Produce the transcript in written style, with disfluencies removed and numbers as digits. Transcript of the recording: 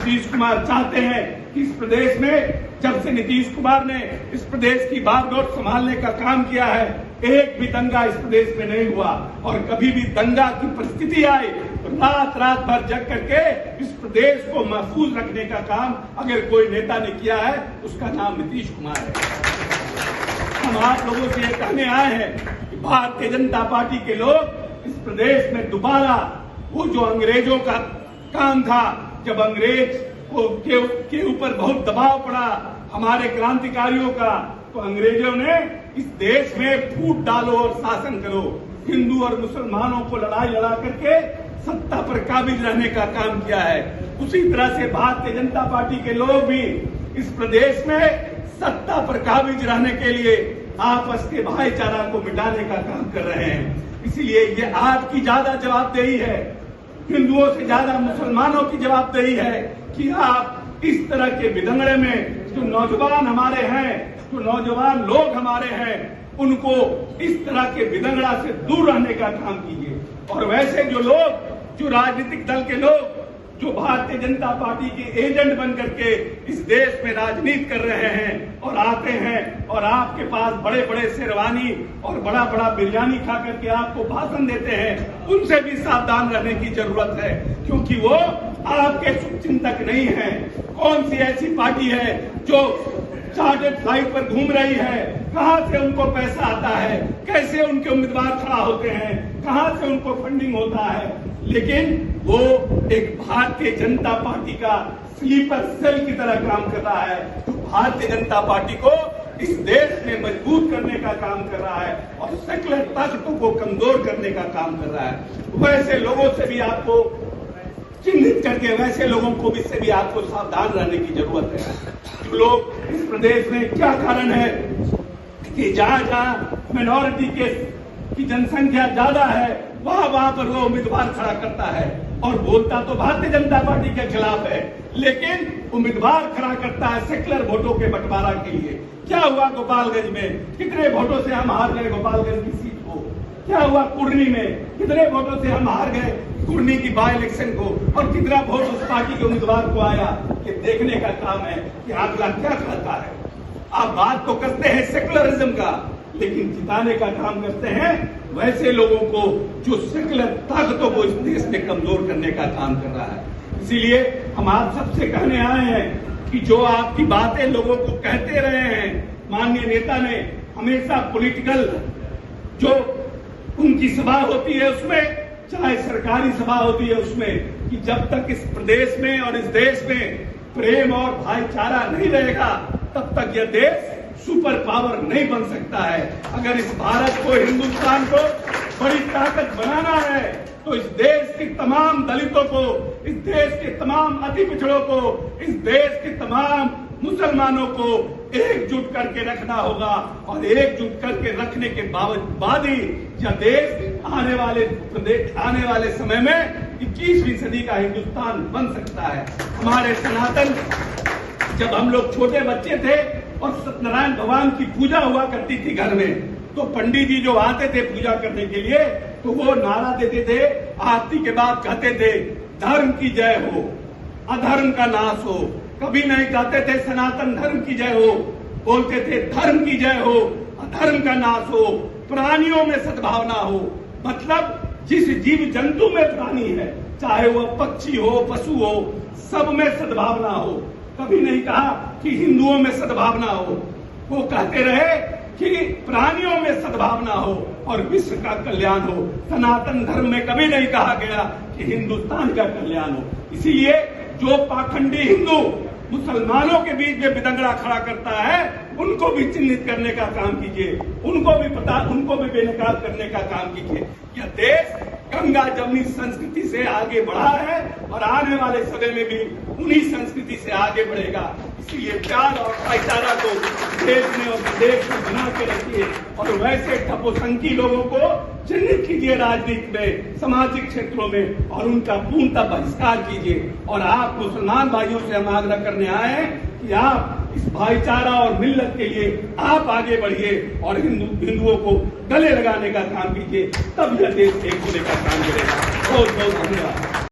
नीतीश कुमार चाहते हैं कि इस प्रदेश में जब से नीतीश कुमार ने इस प्रदेश की बागडोर संभालने का काम किया है, एक भी दंगा इस प्रदेश में नहीं हुआ। और कभी भी दंगा की परिस्थिति आई तो रात भर जग करके इस प्रदेश को महफूज रखने का काम अगर कोई नेता ने किया है, उसका नाम नीतीश कुमार है। हम आप लोगों से ये कहने आए हैं कि भारतीय जनता पार्टी के लोग इस प्रदेश में दोबारा वो जो अंग्रेजों का काम था, जब अंग्रेज के ऊपर बहुत दबाव पड़ा हमारे क्रांतिकारियों का, तो अंग्रेजों ने इस देश में फूट डालो और शासन करो, हिंदू और मुसलमानों को लड़ाई लड़ा करके सत्ता पर काबिज रहने का काम किया है। उसी तरह से भारतीय जनता पार्टी के लोग भी इस प्रदेश में सत्ता पर काबिज रहने के लिए आपस के भाईचारा को मिटाने का काम कर रहे हैं। इसलिए ये आपकी ज्यादा जवाबदेही है, हिंदुओं से ज्यादा मुसलमानों की जवाबदेही है कि आप इस तरह के विदंगड़े में जो नौजवान हमारे हैं, जो नौजवान लोग हमारे हैं, उनको इस तरह के विदंगड़ा से दूर रहने का काम कीजिए। और वैसे जो लोग, जो राजनीतिक दल के लोग जो भारतीय जनता पार्टी के एजेंट बन करके इस देश में राजनीति कर रहे हैं और आते हैं और आपके पास बड़े बड़े शेरवानी और बड़ा बड़ा बिरयानी खा करके आपको भाषण देते हैं, उनसे भी सावधान रहने की जरूरत है, क्योंकि वो आपके शुभचिंतक नहीं है। कौन सी ऐसी पार्टी है जो चार्टर्ड फ्लाइट पर घूम रही है, कहां से उनको पैसा आता है, कैसे उनके उम्मीदवार खड़ा होते हैं, कहां से उनको फंडिंग होता है, लेकिन वो एक भारतीय जनता पार्टी का स्लीपर सेल की तरह काम कर रहा है, जो भारतीय जनता पार्टी को इस देश में मजबूत करने का काम कर रहा है और सेक्युलर ताकतों को कमजोर करने का काम कर रहा है। वैसे लोगों से भी आपको चिन्हित करके, वैसे लोगों को भी से भी आपको सावधान रहने की जरूरत है। जो लोग इस प्रदेश में, क्या कारण है कि जहां मिनॉरिटी की जनसंख्या ज्यादा है, वहां पर वो उम्मीदवार खड़ा करता है और बोलता तो भारतीय जनता पार्टी के खिलाफ है, लेकिन उम्मीदवार खड़ा करता है सेक्युलर वोटों के बंटवारा के लिए। क्या हुआ गोपालगंज में, कितने वोटों से हम हार गए गोपालगंज की सीट को? क्या हुआ कुर्नी में, कितने वोटों से हम हार गए कुर्नी की बाई इलेक्शन को, और कितना वोट उस पार्टी के उम्मीदवार को आया? ये देखने का काम है कि अगला क्या कहता है। आप बात तो करते हैं सेक्युलरिज्म का, लेकिन जिताने का काम करते हैं वैसे लोगों को जो सेक्युलर ताकतों को इस देश में कमजोर करने का काम कर रहा है। इसीलिए हम आप सबसे कहने आए हैं कि जो आपकी बातें लोगों को कहते रहे हैं, माननीय नेता ने हमेशा पॉलिटिकल जो उनकी सभा होती है उसमें, चाहे सरकारी सभा होती है उसमें, कि जब तक इस प्रदेश में और इस देश में प्रेम और भाईचारा नहीं रहेगा तब तक यह देश सुपर पावर नहीं बन सकता है। अगर इस भारत को, हिंदुस्तान को बड़ी ताकत बनाना है तो इस देश के तमाम दलितों को, इस देश के तमाम अति पिछड़ों को, इस देश के तमाम मुसलमानों को एकजुट करके रखना होगा। और एकजुट करके रखने के बाद ही यह देश आने वाले समय में 21वीं सदी का हिंदुस्तान बन सकता है। हमारे सनातन, जब हम लोग छोटे बच्चे थे और सत्यनारायण भगवान की पूजा हुआ करती थी घर में, तो पंडित जी जो आते थे पूजा करने के लिए, तो वो नारा देते थे, आरती के बाद कहते थे धर्म की जय हो, अधर्म का नाश हो। कभी नहीं कहते थे सनातन धर्म की जय हो, बोलते थे धर्म की जय हो, अधर्म का नाश हो, प्राणियों में सद्भावना हो। मतलब जिस जीव जंतु में प्राणी है, चाहे वह पक्षी हो, पशु हो, सब में सद्भावना हो। कभी नहीं कहा कि हिंदुओं में सद्भावना हो, वो कहते रहे कि प्राणियों में सद्भावना हो और विश्व का कल्याण हो। सनातन धर्म में कभी नहीं कहा गया कि हिंदुस्तान का कल्याण हो। इसीलिए जो पाखंडी हिंदू मुसलमानों के बीच में विदंगड़ा खड़ा करता है, उनको भी चिन्हित करने का काम कीजिए, उनको भी बेनकाब करने का काम कीजिए। यह देश गंगा जमुनी संस्कृति से आगे बढ़ा है और आने वाले समय में भी उन्हीं संस्कृति से आगे बढ़ेगा। इसलिए प्यार और भाईचारा को देश में और विदेश में बना के रखिए और वैसे ठपोसंकी लोगों को चिन्हित कीजिए राजनीति में, सामाजिक क्षेत्रों में, और उनका पूर्णतः बहिष्कार कीजिए। और आप मुसलमान भाइयों से हम आग्रह करने आए हैं कि आप इस भाईचारा और मिल्लत के लिए आप आगे बढ़िए और हिंदुओं को गले लगाने का काम कीजिए, तब यह देश एक होने का काम करेगा। बहुत बहुत धन्यवाद।